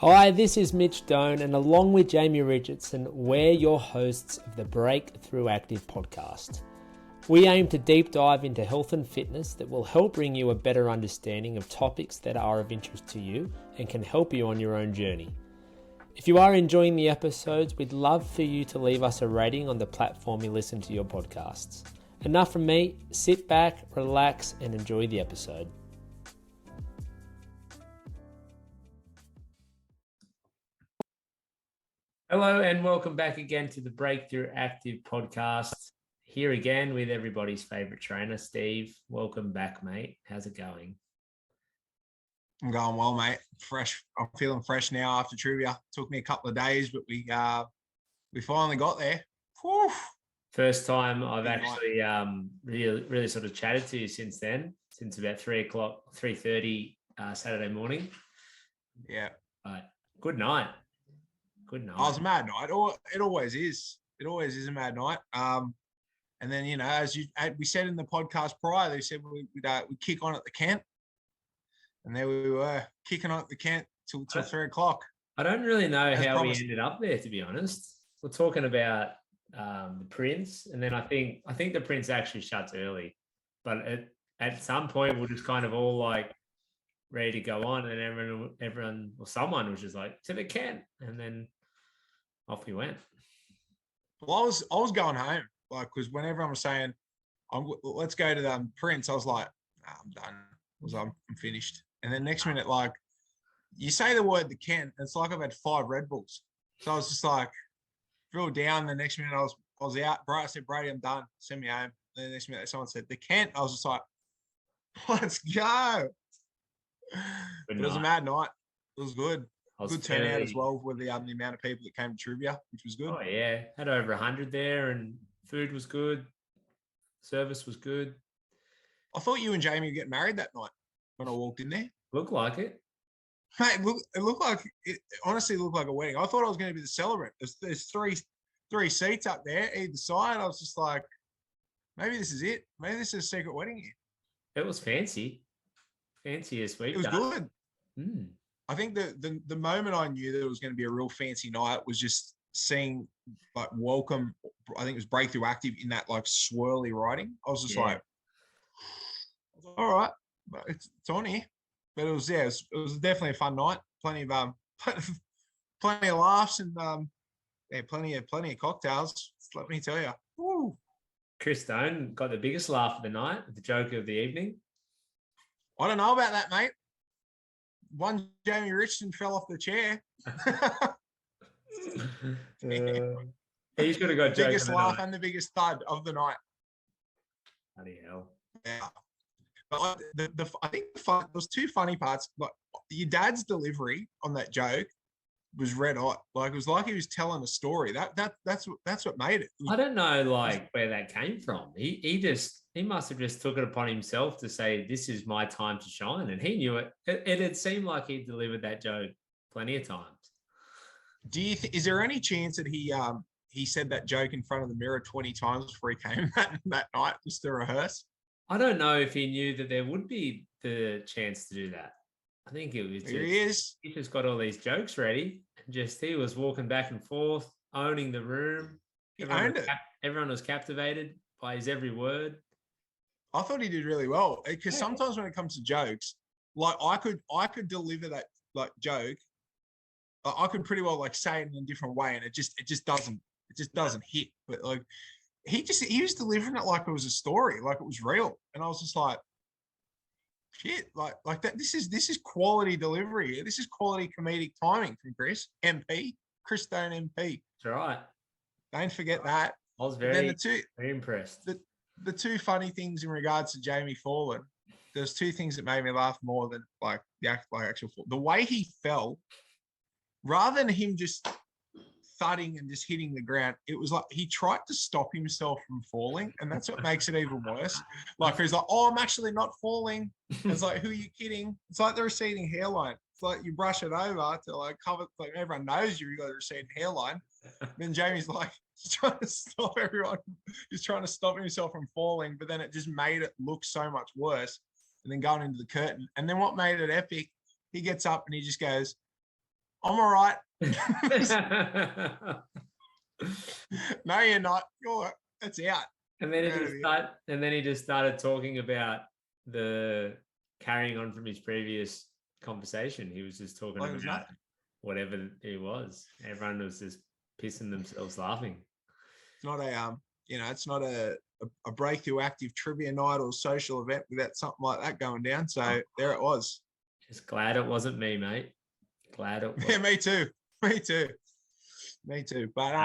Hi, this is Mitch Doan, and along with Jamie Richardson, we're your hosts of the Break-Thru Active podcast. We aim to deep dive into health and fitness that will help bring you a better understanding of topics that are of interest to you and can help you on your own journey. If you are enjoying the episodes, we'd love for you to leave us a rating on the platform you listen to your podcasts. Enough from me, sit back, relax, and enjoy the episode. Hello and welcome back again to the Break-Thru Active podcast. Here again with everybody's favourite trainer, Steve. Welcome back, mate. How's it going? I'm going well, mate. Fresh. I'm feeling fresh now after trivia. Took me a couple of days, but we finally got there. Whew. First time I've actually really sort of chatted to you since then, since about 3:30 Saturday morning. Yeah. Good night. Good night. Oh, it was a mad night. It always is. It always is a mad night. And then, you know, as we said in the podcast prior, they said we'd kick on at the Kent. And there we were, kicking on at the Kent till 3 o'clock. I don't really know how we ended up there, to be honest. We're talking about the Prince, and then I think the Prince actually shuts early. But at some point, we're just kind of all like ready to go on, and everyone or someone was just like, to the Kent, and then off we went. Well, I was going home, like, because when everyone was saying, let's go to the Prince, I was like, nah, I'm done. I'm finished. And then next minute, like, you say the word the Kent, it's like I've had 5 Red Bulls. So I was just like, feel down. The next minute I was out. I said, Brady, I'm done. Send me home. And then the next minute someone said, the Kent. I was just like, let's go. It was a mad night. It was good. Good turnout as well with the amount of people that came to trivia, which was good. Oh, yeah. Had over 100 there, and food was good. Service was good. I thought you and Jamie were getting married that night when I walked in there. Looked like it. Mate, it honestly looked like a wedding. I thought I was going to be the celebrant. There's three seats up there, either side. I was just like, maybe this is it. Maybe this is a secret wedding here. It was fancy. Fancy as we've done. It was good. Mm. I think the moment I knew that it was going to be a real fancy night was just seeing, like, welcome. I think it was Break-Thru Active in that, like, swirly writing. I was just like, all right, but it's on here. But it was definitely a fun night. Plenty of laughs and plenty of cocktails. Let me tell you. Woo. Chris Stone got the biggest laugh of the night, the joke of the evening. I don't know about that, mate. One Jamie Richardson fell off the chair. He's got to go. Biggest laugh and the biggest thud of the night. Bloody hell! Yeah, but I think there was 2 funny parts. Like, your dad's delivery on that joke was red hot. Like, it was like he was telling a story. That's what made it. I don't know, like, where that came from. He must have just took it upon himself to say, this is my time to shine. And he knew it. It had seemed like he delivered that joke plenty of times. Is there any chance that he said that joke in front of the mirror 20 times before he came that night just to rehearse? I don't know if he knew that there would be the chance to do that. I think it was he just got all these jokes ready. He was walking back and forth, owning the room. Everyone was captivated by his every word. I thought he did really well, because sometimes when it comes to jokes, like, I could deliver that, like, joke. I could pretty well, like, say it in a different way, and it just doesn't hit. But, like, he was delivering it like it was a story, like it was real, and I was just like, shit, like that. This is quality delivery. This is quality comedic timing from Chris Stone MP. That's right. Don't forget that. I was very impressed. The 2 funny things in regards to Jamie falling. There's 2 things that made me laugh more than, like, the actual fall. The way he fell, rather than him just thudding and just hitting the ground, it was like he tried to stop himself from falling, and that's what makes it even worse. Like, he's like, oh, I'm actually not falling. It's like, who are you kidding? It's like the receding hairline. It's like you brush it over to, like, cover, like, everyone knows you've got a receding hairline. Then Jamie's like, he's trying to stop everyone. He's trying to stop himself from falling, but then it just made it look so much worse. And then going into the curtain. And then what made it epic, he gets up and he just goes, I'm all right. No, you're not. It's out. And then he just started talking about the carrying on from his previous conversation. He was just talking about whatever it was. Everyone was just pissing themselves laughing. It's not it's not a Break-Thru active trivia night or social event without something like that going down. So there it was. Just glad it wasn't me, mate. Glad it was. Yeah, me too. But it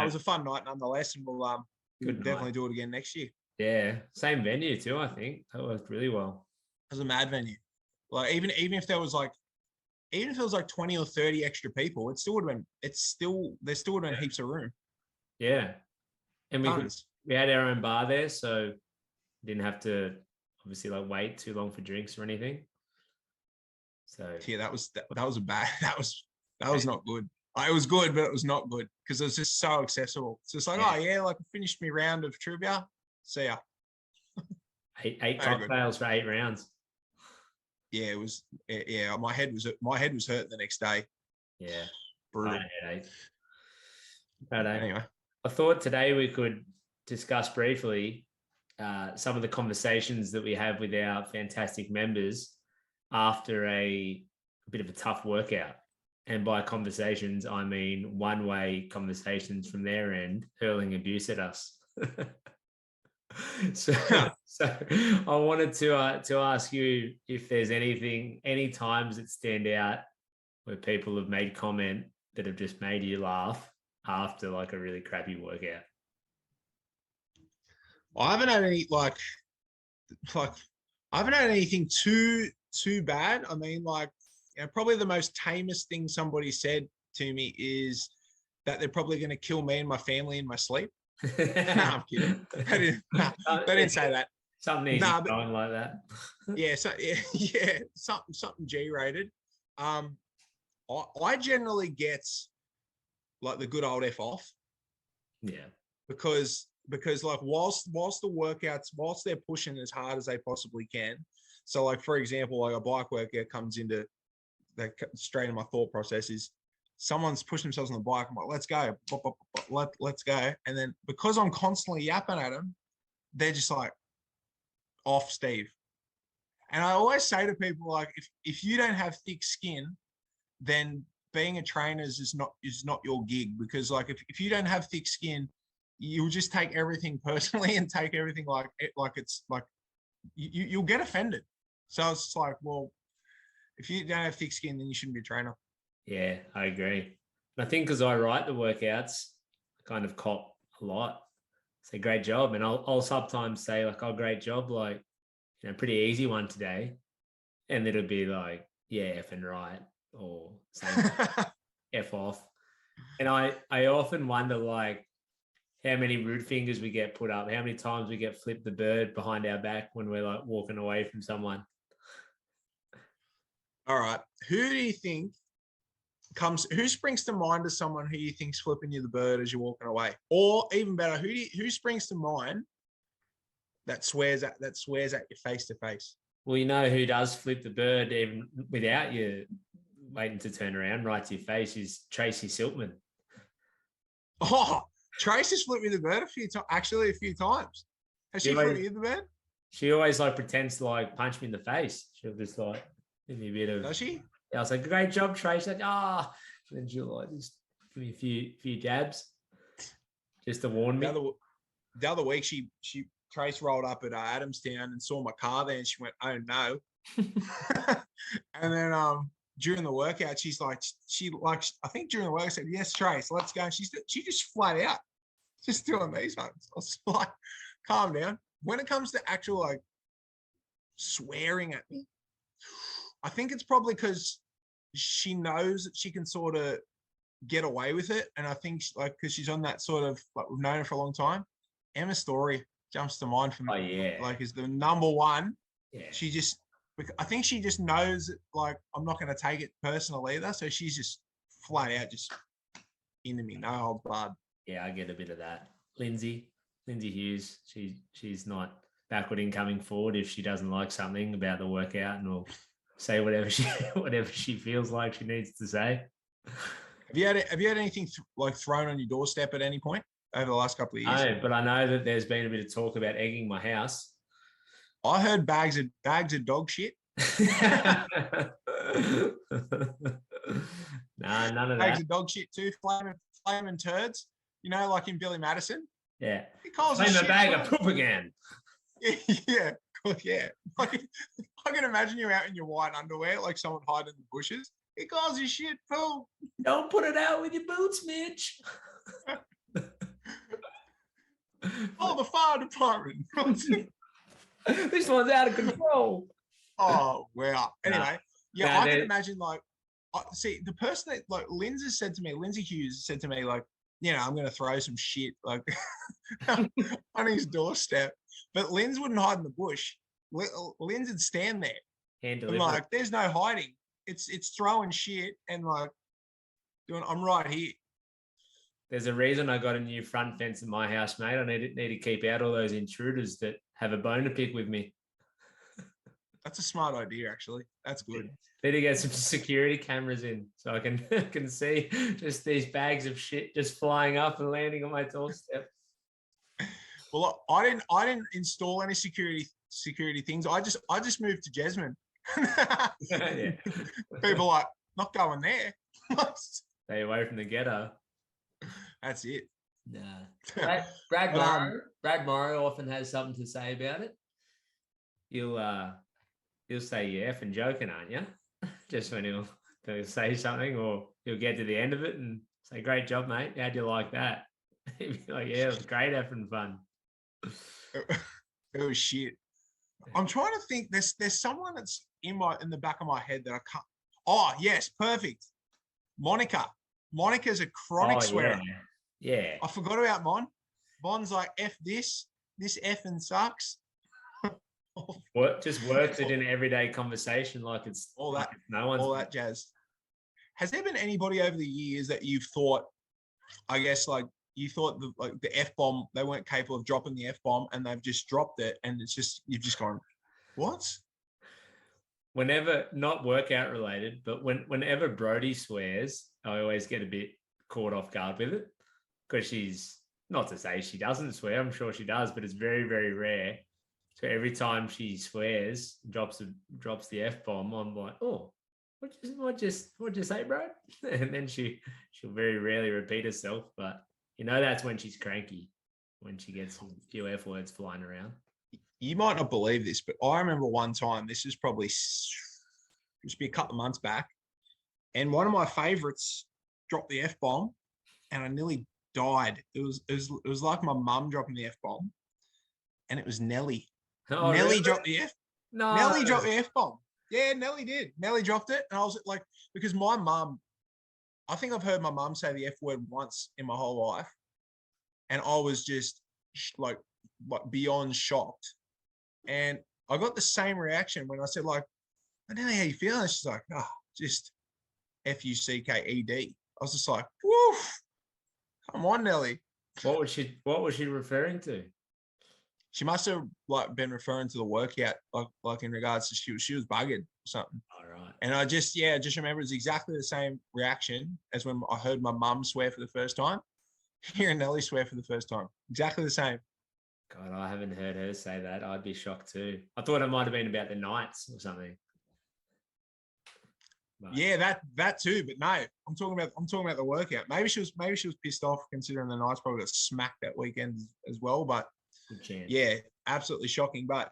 was a fun night nonetheless, and we'll definitely do it again next year. Yeah, same venue too. I think that worked really well. It was a mad venue. Like even if there was like 20 or 30 extra people, there still would have been heaps of room. Yeah, and we had our own bar there, so didn't have to obviously like wait too long for drinks or anything. So yeah, that was not good. It was good, but it was not good because it was just so accessible. So it's like, oh yeah, like I finished my round of trivia. See ya. eight cocktails for 8 rounds. Yeah, it was. Yeah, my head was hurt the next day. Yeah, brutal. Anyway, I thought today we could discuss briefly some of the conversations that we have with our fantastic members after a bit of a tough workout. And by conversations, I mean one-way conversations from their end, hurling abuse at us. So I wanted to ask you if there's any times that stand out where people have made comment that have just made you laugh after like a really crappy workout. I haven't had any like I haven't had anything too bad. I mean, like, probably the most tamest thing somebody said to me is that they're probably going to kill me and my family in my sleep. No, I'm kidding. They didn't say that. Something easy going like that. Yeah, so yeah, something G-rated. I generally get like the good old F off. Yeah. Because like whilst the workouts, whilst they're pushing as hard as they possibly can. So like, for example, like a bike workout comes into straight in my thought process is someone's pushing themselves on the bike. I'm like, let's go. Let's go. And then because I'm constantly yapping at them, they're just like, off, Steve. And I always say to people, like, if you don't have thick skin, then being a trainer is not your gig, because like if you don't have thick skin, you'll just take everything personally and take everything like it's like you'll get offended. So it's like, well, if you don't have thick skin, then you shouldn't be a trainer. Yeah, I agree. And I think because I write the workouts, I kind of cop a lot. Say great job, and I'll sometimes say like, oh, great job, like, pretty easy one today, and it'll be like, yeah, effing right, or same F off. And I often wonder like how many rude fingers we get put up, how many times we get flipped the bird behind our back when we're like walking away from someone. All right, who do you think who springs to mind as someone who you think's flipping you the bird as you're walking away? Or even better, who springs to mind that swears at you face to face? Well, you know who does flip the bird even without you waiting to turn around right to your face is Tracy Siltman. Oh, Tracy's flipped me the bird a few times. Has she flipped you the bird? She always like pretends to like punch me in the face. She'll just like give me a bit of. Does she? Yeah, I was like, great job, Trace. Like, and then she'll like just give me a few dabs just to warn me. The other week, Trace rolled up at Adamstown and saw my car there, and she went, "Oh no!" And then during the workout, I think during the workout, I said, "Yes, Trace, let's go." And she just flat out just doing these ones. I was like, "Calm down." When it comes to actual like swearing at me, I think it's probably because she knows that she can sort of get away with it. And I think like, because she's on that sort of, like, we've known her for a long time. Emma Story jumps to mind for me. Like, is the number one. Yeah. I think she just knows that, like, I'm not going to take it personal either. So she's just flat out just into me. No holds barred. Yeah, I get a bit of that. Lindsay Hughes, she's not backward in coming forward if she doesn't like something about the workout, and will say whatever she feels like she needs to say. Have you had anything like thrown on your doorstep at any point over the last couple of years? No, but I know that there's been a bit of talk about egging my house. I heard bags of dog shit. Nah, none of Bags that. of dog shit too. Flaming turds. You know, like in Billy Madison. Yeah. He calls Flame it a shit. bag of poop again. Yeah. Yeah. Like, I can imagine you out in your white underwear, like someone hiding in the bushes. He calls you shit poop. Don't put it out with your boots, Mitch. Oh, the fire department. This one's out of control. Oh, wow. Anyway, yeah, I can dude. imagine like, see, the person that like Lindsay Hughes said to me, like, you know, I'm going to throw some shit like on his doorstep. But Linz wouldn't hide in the bush. Linz would stand there. Hand I'm delivery. like, there's no hiding. It's throwing shit and like doing. I'm right here. There's a reason I got a new front fence in my house, mate. I need to keep out all those intruders that have a bone to pick with me. That's a smart idea, actually. That's good. Need to get some security cameras in so I can see just these bags of shit just flying up and landing on my doorstep. Well, I didn't install any security things. I just moved to Jasmine. Yeah. People are like, not going there. Stay away from the ghetto. That's it. Nah. Brad Morrow often has something to say about it. You'll say you're effing joking, aren't you? Just when he'll say something, or he'll get to the end of it and say, "Great job, mate. How'd you like that?" He'd be like, "Yeah, it was great effing fun." It was shit. I'm trying to think. There's someone that's in the back of my head that I can't. Oh yes, perfect. Monica. Monica's a chronic swearer. Yeah. I forgot about Mon. Mon's like, F this effing sucks. What just works it in everyday conversation like it's all that, like it's no one's all that jazz. Has there been anybody over the years that you've thought, I guess, like you thought the F-bomb, they weren't capable of dropping the F-bomb and they've just dropped it and it's just, you've just gone, what? Whenever, not workout related, but whenever Brody swears, I always get a bit caught off guard with it because she's, not to say she doesn't swear, I'm sure she does, but it's very, very rare. So every time she swears, drops the F-bomb, I'm like, oh, what just say, bro? And then she'll very rarely repeat herself, but you know that's when she's cranky, when she gets a few F words flying around. You might not believe this, but I remember one time, this is probably just be a couple of months back, and one of my favorites dropped the F-bomb and I nearly died. It was like my mum dropping the F-bomb, and it was Nelly. Oh, Nelly really? dropped the Nelly dropped the F-bomb. Yeah, Nelly did. Nelly dropped it. And I was like, because my mum, I think I've heard my mum say the F word once in my whole life. And I was just like beyond shocked. And I got the same reaction when I said, like, I don't know how you feeling. She's like, oh, just Fucked. I was just like, woof. Come on, Nelly. What was she referring to? She must have like been referring to the workout, like in regards to she was bugging or something. All right. And I just remember it's exactly the same reaction as when I heard my mum swear for the first time. Hearing Nelly swear for the first time. Exactly the same. God, I haven't heard her say that. I'd be shocked too. I thought it might have been about the Knights or something. But... yeah, that too. But no, I'm talking about the workout. Maybe she was pissed off considering the Knights probably got smacked that weekend as well. But good chance. Yeah, absolutely shocking. But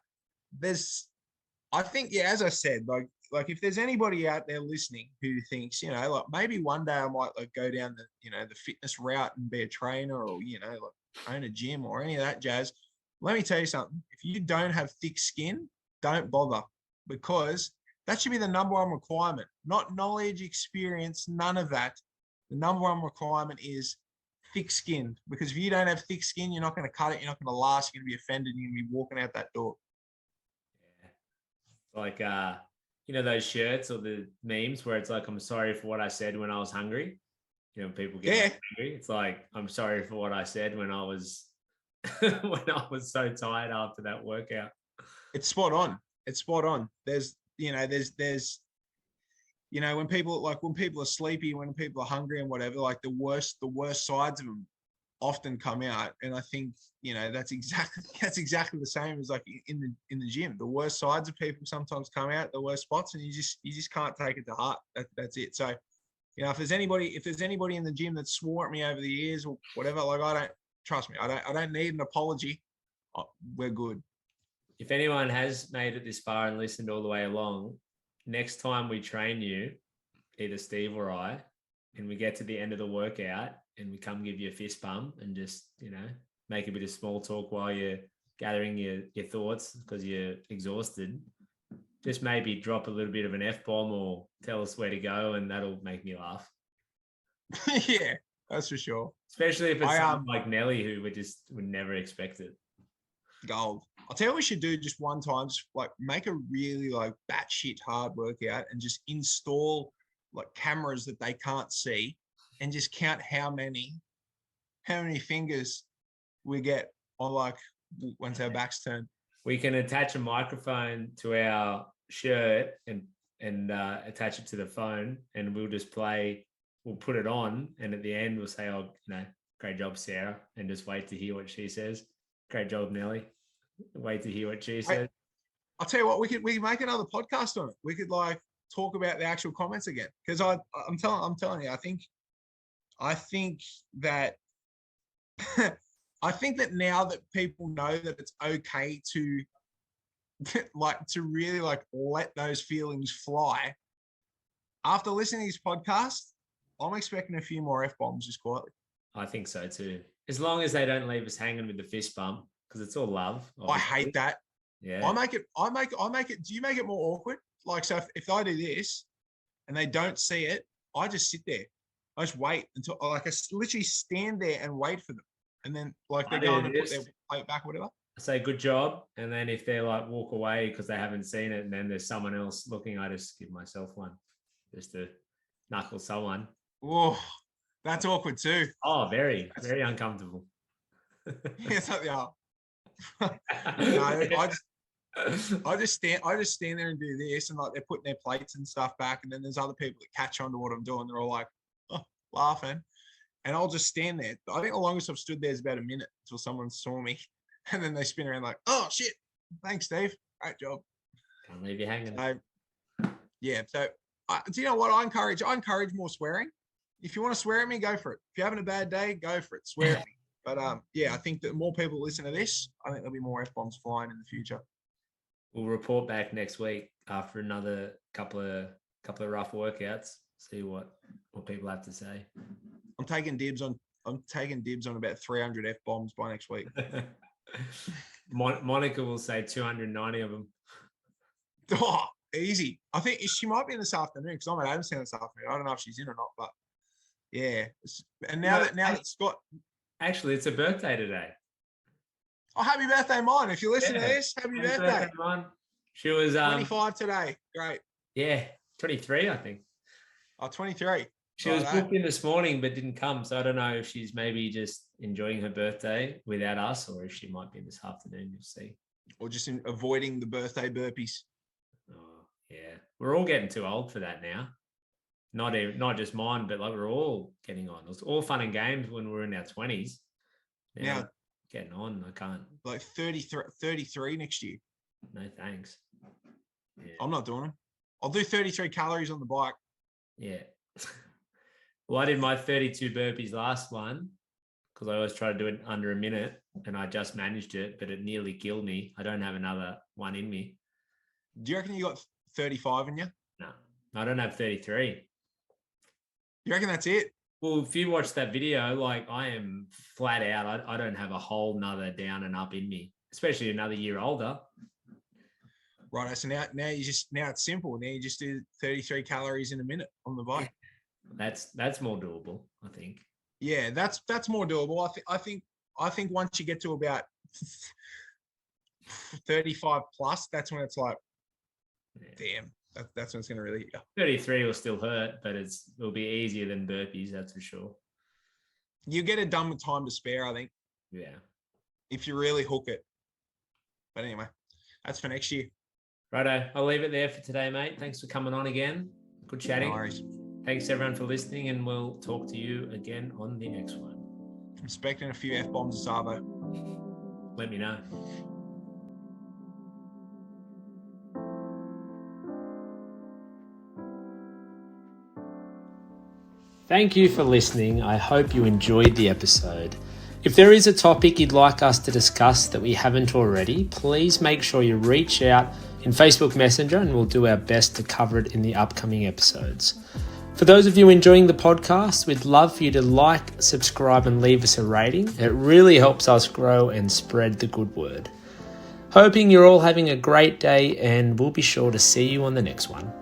I think, as I said, like if there's anybody out there listening who thinks, like maybe one day I might like go down the fitness route and be a trainer or, like own a gym or any of that jazz. Let me tell you something. If you don't have thick skin, don't bother, because that should be the number one requirement, not knowledge, experience, none of that. The number one requirement is thick skin, because if you don't have thick skin, you're not going to cut it. You're not going to last. You're going to be offended. You're going to be walking out that door. Yeah. Like, those shirts or the memes where it's like, I'm sorry for what I said when I was hungry. People get angry. It's like, I'm sorry for what I said when I was so tired after that workout. It's spot on. There's you know, when people are sleepy, when people are hungry and whatever, like the worst sides of them often come out. And I think, you know, that's exactly the same as like in the gym. The worst sides of people sometimes come out, the worst spots, and you just can't take it to heart. That's it. So, you know, if there's anybody in the gym that swore at me over the years or whatever, like trust me, I don't need an apology. We're good. If anyone has made it this far and listened all the way along, next time we train you, either Steve or I, and we get to the end of the workout and we come give you a fist bump and just, you know, make a bit of small talk while you're gathering your thoughts because you're exhausted, just maybe drop a little bit of an F-bomb or tell us where to go, and that'll make me laugh. Yeah, that's for sure. Especially if it's someone like Nelly who would never expect it. Gold. I'll tell you what we should do just one time, just like make a really like batshit hard workout and just install like cameras that they can't see and just count how many fingers we get on like once our backs turn. We can attach a microphone to our shirt and attach it to the phone, and we'll just play. We'll put it on, and at the end we'll say, "Oh, you know, great job, Sarah," and just wait to hear what she says. Great job, Nelly. Wait to hear what she says. I'll tell you what, we could make another podcast on it. We could like talk about the actual comments again, because I'm telling you, I think that I think that now that people know that it's okay to like to really like let those feelings fly, after listening to this podcast, I'm expecting a few more F-bombs just quietly. I think so too. As long as they don't leave us hanging with the fist bump, because it's all love. Obviously. I hate that. Yeah. I make it. Do you make it more awkward? Like, so if I do this and they don't see it, I just sit there. I just wait until like I literally stand there and wait for them. And then like they're going to put their plate back, whatever. I say good job. And then if they're like walk away because they haven't seen it and then there's someone else looking, I just give myself one just to knuckle someone. Oh, that's awkward too. Oh, very, very uncomfortable. Yes, yeah. No, I just stand there and do this, and like they're putting their plates and stuff back, and then there's other people that catch on to what I'm doing. They're all like, oh, laughing, and I'll just stand there. I think the longest I've stood there is about a minute until someone saw me, and then they spin around like, oh shit, thanks, Steve, great job. Can't leave you hanging. Yeah. So, do you know what I encourage? I encourage more swearing. If you want to swear at me, go for it. If you're having a bad day, go for it. Swear at me. But yeah, I think that more people listen to this, I think there'll be more F-bombs flying in the future. We'll report back next week after another couple of rough workouts. See what people have to say. I'm taking dibs on about 300 F-bombs by next week. Monica will say 290 of them. Oh, easy. I think she might be in this afternoon because I'm at Adamstown this afternoon. I don't know if she's in or not, but yeah. And now that Scott. Actually, it's a birthday today. Oh, happy birthday, Mon. If you listen to this, happy birthday. Mon. She was 25 today. Great. Yeah, 23, I think. Oh, 23. She was booked in this morning but didn't come, so I don't know if she's maybe just enjoying her birthday without us or if she might be in this afternoon. You'll see. Or just avoiding the birthday burpees. Oh, yeah. We're all getting too old for that now. Not just mine, but like we're all getting on. It was all fun and games when we were in our 20s. Now getting on, I can't. Like 33 next year. No thanks. Yeah. I'm not doing them. I'll do 33 calories on the bike. Yeah. Well, I did my 32 burpees last one because I always try to do it under a minute and I just managed it, but it nearly killed me. I don't have another one in me. Do you reckon you got 35 in you? No, I don't have 33. You reckon that's it? Well, if you watch that video, like I am flat out. I don't have a whole nother down and up in me, especially another year older. Right. So now it's simple. Now you just do 33 calories in a minute on the bike. That's more doable, I think. Yeah, that's more doable. I think once you get to about 35 plus, that's when it's like, damn. That's when it's going to really. 33 will still hurt, but it'll be easier than burpees, that's for sure. You get it done with time to spare, I think. Yeah. If you really hook it. But anyway, that's for next year. Righto. I'll leave it there for today, mate. Thanks for coming on again. Good chatting. No worries. Thanks everyone for listening, and we'll talk to you again on the next one. I'm expecting a few F-bombs of Savo. Let me know. Thank you for listening. I hope you enjoyed the episode. If there is a topic you'd like us to discuss that we haven't already, please make sure you reach out in Facebook Messenger and we'll do our best to cover it in the upcoming episodes. For those of you enjoying the podcast, we'd love for you to like, subscribe and leave us a rating. It really helps us grow and spread the good word. Hoping you're all having a great day, and we'll be sure to see you on the next one.